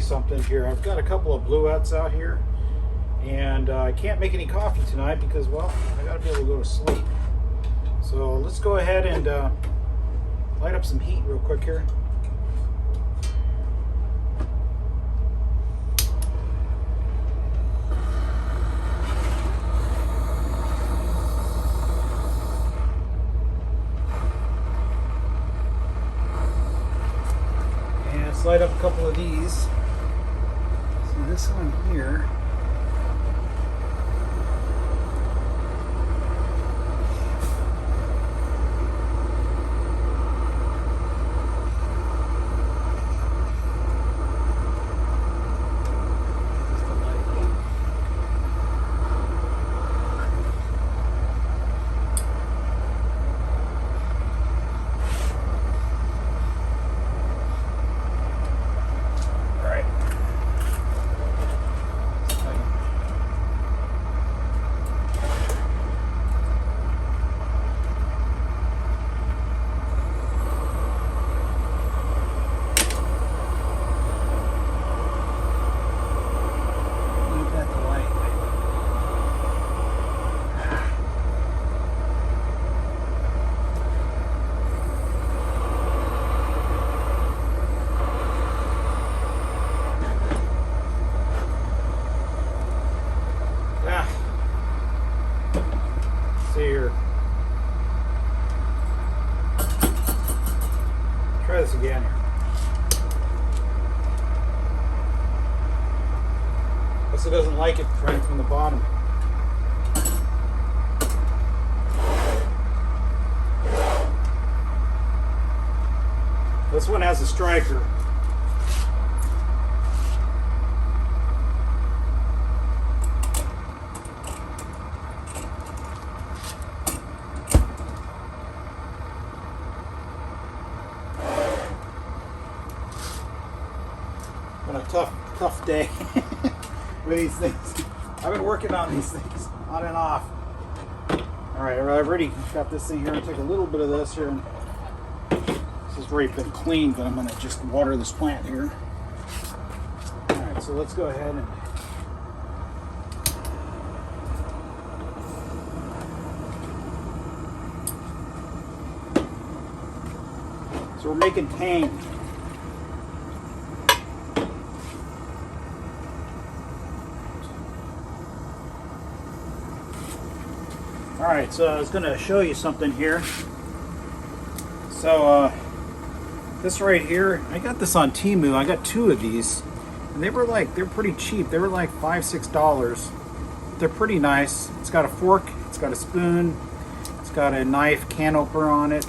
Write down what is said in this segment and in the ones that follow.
something here. I've got a couple of bluettes out here, and I can't make any coffee tonight because, well, I gotta be able to go to sleep. So let's go ahead and light up some heat real quick here. Light up a couple of these. See this one here. Here. Try this again here. Guess it doesn't like it trying from the bottom. This one has a striker. Been a tough day with these things. I've been working on these things on and off. All right, I've already got this thing here. I'll take a little bit of this here. And this has already been cleaned, but I'm going to just water this plant here. All right, so let's go ahead and so we're making Tang. Alright, so I was going to show you something here. So this right here, I got this on Temu. I got two of these, and they're pretty cheap. They were like $5-6. They're pretty nice. It's got a fork, it's got a spoon, it's got a knife can opener on it,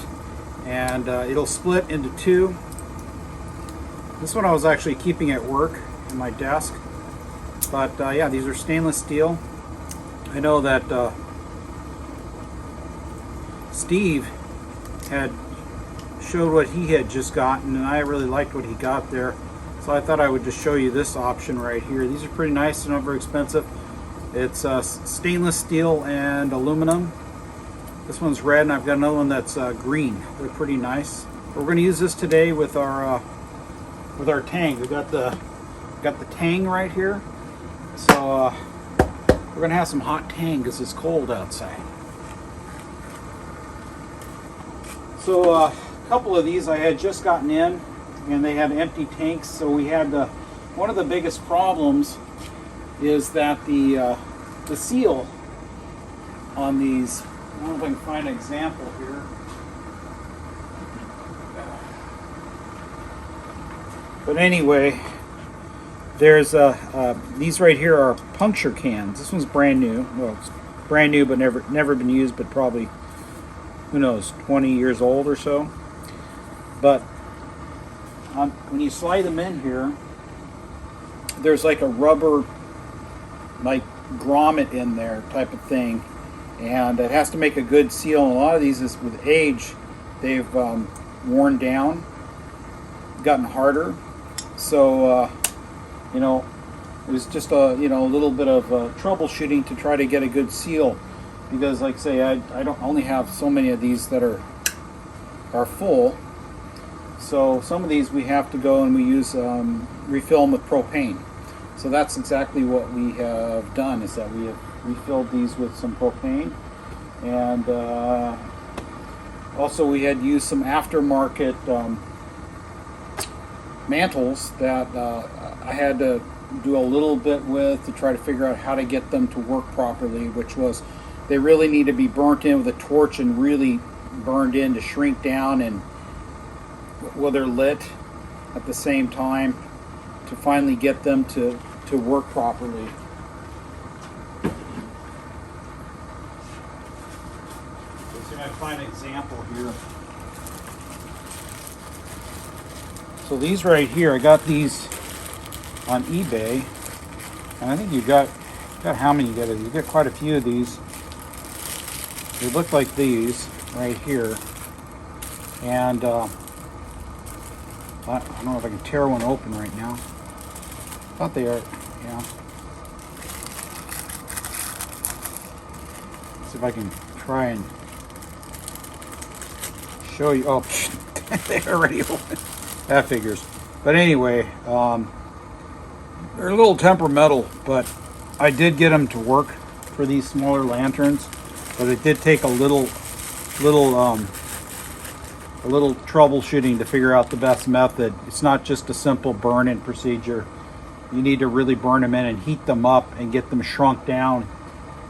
and it'll split into two. This one I was actually keeping at work in my desk, but yeah, these are stainless steel. I know that Steve had showed what he had just gotten, and I really liked what he got there, so I thought I would just show you this option right here. These are pretty nice. They're not very expensive. It's stainless steel and aluminum. This one's red, and I've got another one that's green. They're pretty nice. We're going to use this today with our Tang. We got the Tang right here, so we're going to have some hot Tang because it's cold outside. So a couple of these I had just gotten in, and they had empty tanks. So we had one of the biggest problems is that the seal on these. I don't know if I can find an example here. But anyway, there's these right here are puncture cans. This one's brand new. Well, it's brand new, but never been used, but probably, who knows, 20 years old or so. But when you slide them in here, there's like a rubber, like grommet in there type of thing, and it has to make a good seal. And a lot of these is with age, they've worn down, gotten harder. So you know, it was just a little bit of troubleshooting to try to get a good seal, because like I say, I don't only have so many of these that are full. so some of these we have to go and we use refill them with propane. So that's exactly what we have done, is that we have refilled these with some propane. And also we had used some aftermarket mantles that I had to do a little bit with to try to figure out how to get them to work properly, which was they really need to be burnt in with a torch and really burned in to shrink down, and well, they're lit at the same time to finally get them to work properly. Let's see if I find an example here. So these right here, I got these on eBay, and I think you got how many you got? You get quite a few of these. They look like these right here, and I don't know if I can tear one open right now. I thought they are, yeah. Let's see if I can try and show you. Oh, they're already open. That figures. But anyway, they're a little temperamental, but I did get them to work for these smaller lanterns. But it did take a little troubleshooting to figure out the best method. It's not just a simple burn-in procedure. You need to really burn them in and heat them up and get them shrunk down,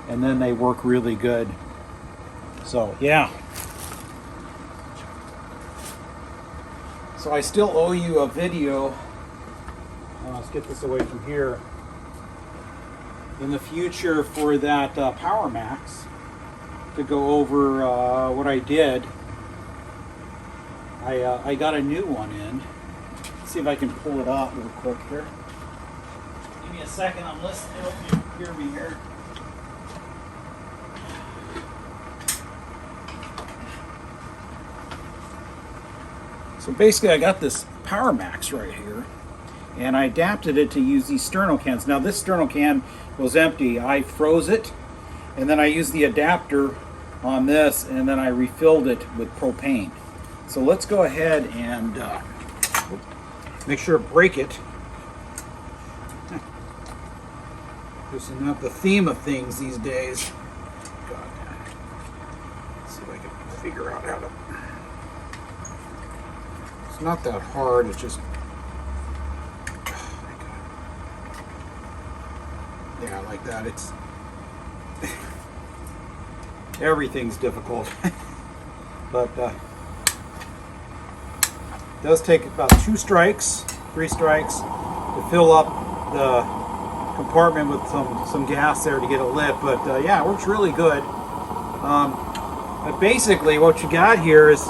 and then they work really good. So yeah. So I still owe you a video. Let's get this away from here. In the future for that Power Max, to go over what I did. I got a new one in. Let's see if I can pull it out real quick here. Give me a second. I'm listening. I hope you hear me here. So basically, I got this Power Max right here, and I adapted it to use these sterno cans. Now this sterno can was empty. I froze it, and then I used the adapter on this, and then I refilled it with propane. So let's go ahead and make sure to break it. This is not the theme of things these days. God. Let's see if I can figure out how to. It's not that hard. It's just. Oh my God. Yeah, like that. It's. Everything's difficult. But it does take about 3 strikes to fill up the compartment with some gas there to get it lit. But yeah, it works really good. But basically what you got here is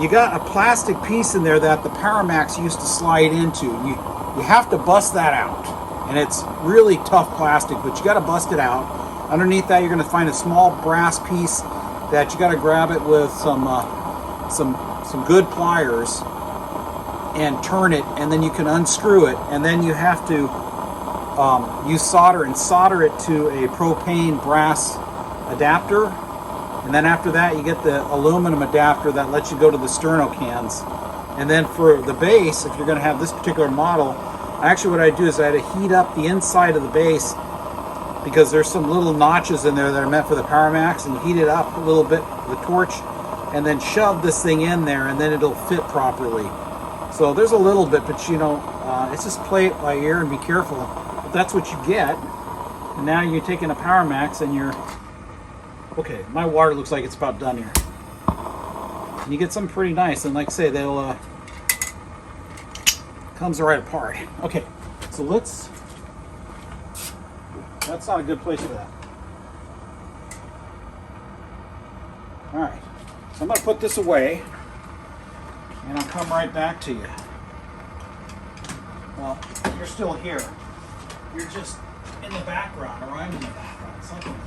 you got a plastic piece in there that the Power Max used to slide into. You have to bust that out, and it's really tough plastic, but you got to bust it out. Underneath that, you're going to find a small brass piece that you got to grab it with some good pliers and turn it, and then you can unscrew it, and then you have to use solder and solder it to a propane brass adapter, and then after that you get the aluminum adapter that lets you go to the sterno cans. And then for the base, if you're going to have this particular model, actually what I do is I had to heat up the inside of the base, because there's some little notches in there that are meant for the Power Max, and heat it up a little bit with a torch, and then shove this thing in there, and then it'll fit properly. So there's a little bit, but you know, it's just play it by ear and be careful. But that's what you get. And now you're taking a Power Max and you're... Okay, my water looks like it's about done here. And you get something pretty nice, and like I say, they'll... comes right apart. Okay, so let's... That's not a good place for that. Alright, so I'm going to put this away, and I'll come right back to you. Well, you're still here. You're just in the background, or I'm in the background, something like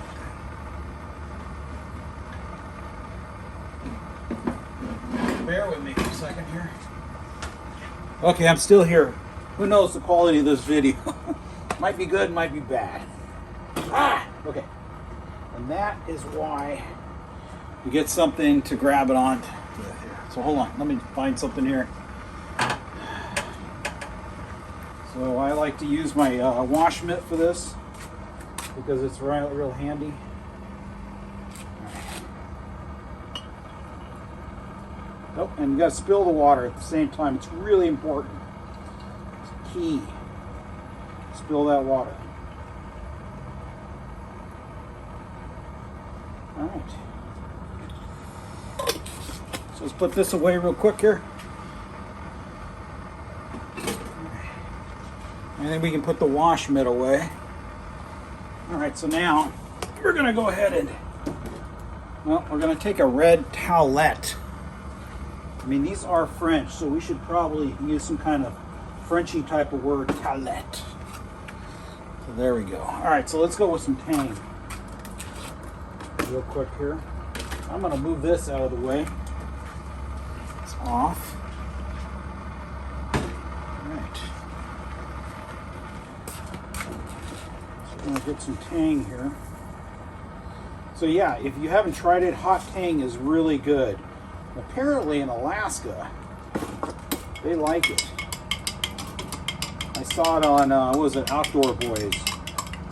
that. Bear with me for a second here. Okay, I'm still here. Who knows the quality of this video? Might be good, might be bad. Okay. And that is why you get something to grab it on. So hold on, let me find something here. So I like to use my wash mitt for this because it's real handy. Oh, and you got to spill the water at the same time. It's really important. It's key. Spill that water. All right. So let's put this away real quick here. And then we can put the wash mitt away. All right, so now we're going to go ahead and, well, we're going to take a red towelette. I mean, these are French, so we should probably use some kind of Frenchy type of word, towelette. So there we go. All right, so let's go with some Tang. Real quick here. I'm going to move this out of the way. It's off. I'm going to get some Tang here. So yeah, if you haven't tried it, hot Tang is really good. Apparently in Alaska, they like it. I saw it on, what was it, Outdoor Boys,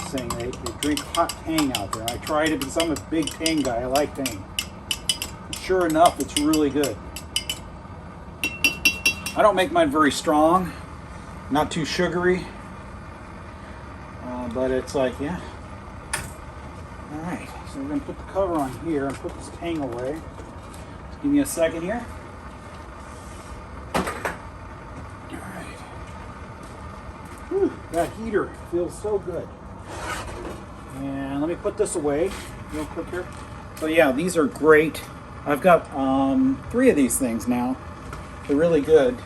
saying they drink hot Tang out there. I tried it because I'm a big Tang guy. I like Tang. And sure enough, it's really good. I don't make mine very strong, not too sugary. But it's like, yeah. All right, so we're gonna put the cover on here and put this Tang away. Just give me a second here. All right. Whew, that heater feels so good. And let me put this away real quick here. So yeah, these are great. I've got 3 of these things now. They're really good.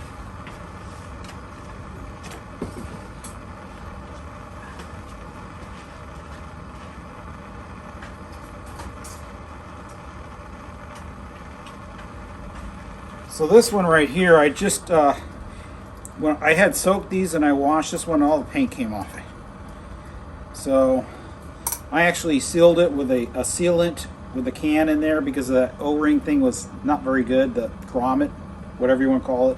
So this one right here, I just, when I had soaked these and I washed this one, all the paint came off it. So I actually sealed it with a sealant with a can in there because the O-ring thing was not very good, the grommet, whatever you want to call it.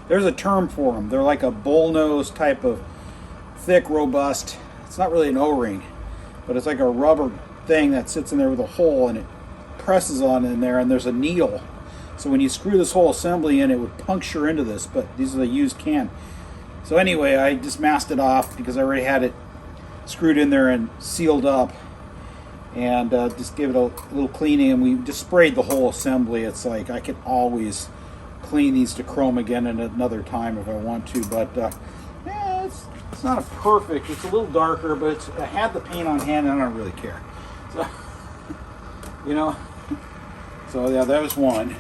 There's a term for them. They're like a bullnose type of thick, robust, it's not really an O-ring, but it's like a rubber thing that sits in there with a hole and it presses on in there and there's a needle. So when you screw this whole assembly in, it would puncture into this, but these are the used can. So anyway, I just masked it off because I already had it screwed in there and sealed up. And just give it a little cleaning, and we just sprayed the whole assembly. It's like I could always clean these to chrome again at another time if I want to, but yeah, it's not a perfect, it's a little darker, but I had the paint on hand and I don't really care. So, you know, so yeah, that was one.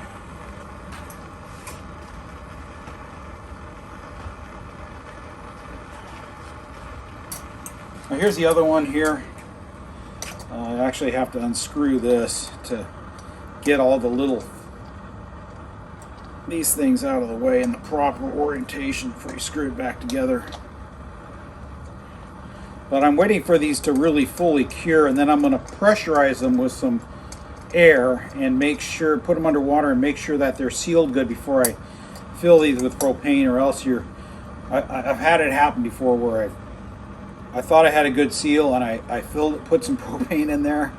Now here's the other one here. I actually have to unscrew this to get all the these things out of the way in the proper orientation before you screw it back together. But I'm waiting for these to really fully cure, and then I'm going to pressurize them with some air and make sure, put them underwater and make sure that they're sealed good before I fill these with propane, or else I've had it happen before where I thought I had a good seal and I filled it, put some propane in there,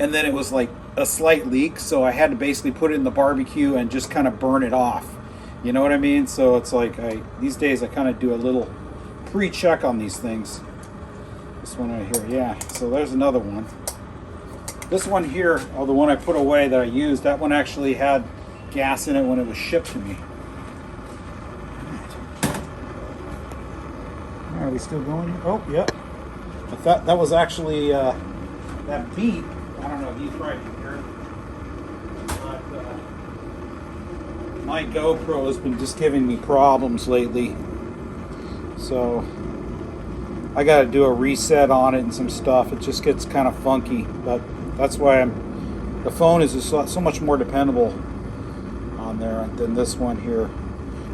and then it was like a slight leak, so I had to basically put it in the barbecue and just kind of burn it off. You know what I mean? So it's like these days I kind of do a little pre-check on these things. This one right here, yeah. So there's another one. This one here, or the one I put away that I used, that one actually had gas in it when it was shipped to me. Are we still going? Oh, yep. I thought that was actually that beep. I don't know if he's right here. But my GoPro has been just giving me problems lately. So I got to do a reset on it and some stuff. It just gets kind of funky. But that's why the phone is just so much more dependable on there than this one here.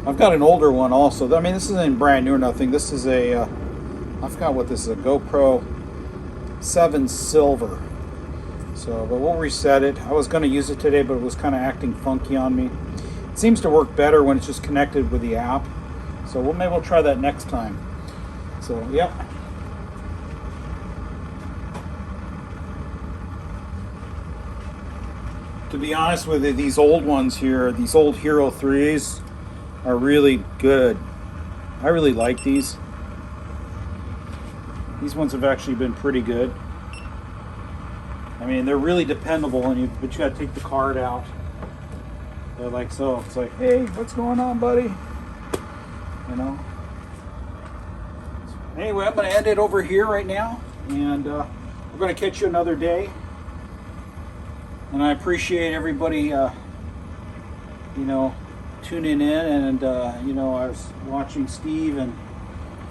I've got an older one also. I mean, this isn't brand new or nothing. This is I forgot what this is, a GoPro 7 Silver. So, but we'll reset it. I was going to use it today, but it was kind of acting funky on me. It seems to work better when it's just connected with the app. So maybe we'll try that next time. So, yep. To be honest with you, these old ones here, these old Hero 3s are really good. I really like these. These ones have actually been pretty good. I mean, they're really dependable, but you got to take the card out. They're like so. It's like, hey, what's going on, buddy? You know. Anyway, I'm going to end it over here right now, and we're going to catch you another day. And I appreciate everybody, you know, tuning in. And you know, I was watching Steve and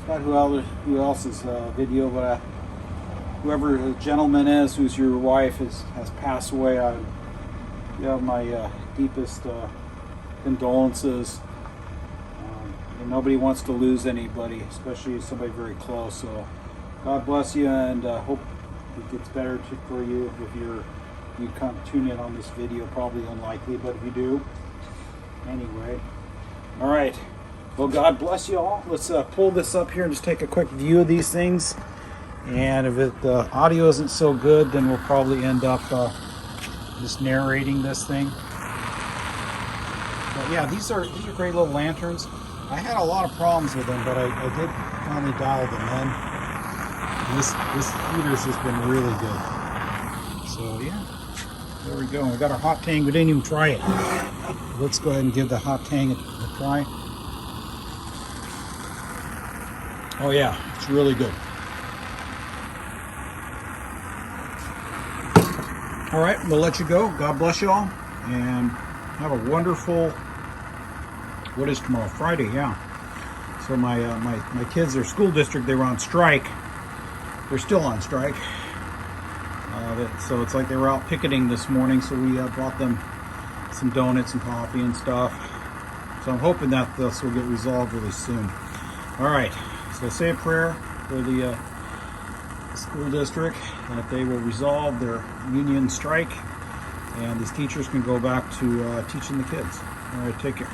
I forgot who else's video, but whoever the gentleman is who's your wife has passed away. You have my deepest condolences. And nobody wants to lose anybody, especially somebody very close. So God bless you, and hope it gets better for you if you come tune in on this video. Probably unlikely, but if you do, anyway. All right. Well, God bless you all. Let's pull this up here and just take a quick view of these things. And if the audio isn't so good, then we'll probably end up just narrating this thing. But yeah, these are great little lanterns. I had a lot of problems with them, but I did finally dial them in. This heater's just been really good. So yeah, there we go. We got our hot Tang. We didn't even try it. Let's go ahead and give the hot Tang a try. Oh yeah, it's really good. All right, we'll let you go. God bless you all, and have a wonderful. What is tomorrow? Friday, yeah. So my kids, their school district, they were on strike. They're still on strike. So it's like they were out picketing this morning. So we brought them some donuts and coffee and stuff. So I'm hoping that this will get resolved really soon. All right. So say a prayer for the school district that they will resolve their union strike, and these teachers can go back to teaching the kids. All right. Take care.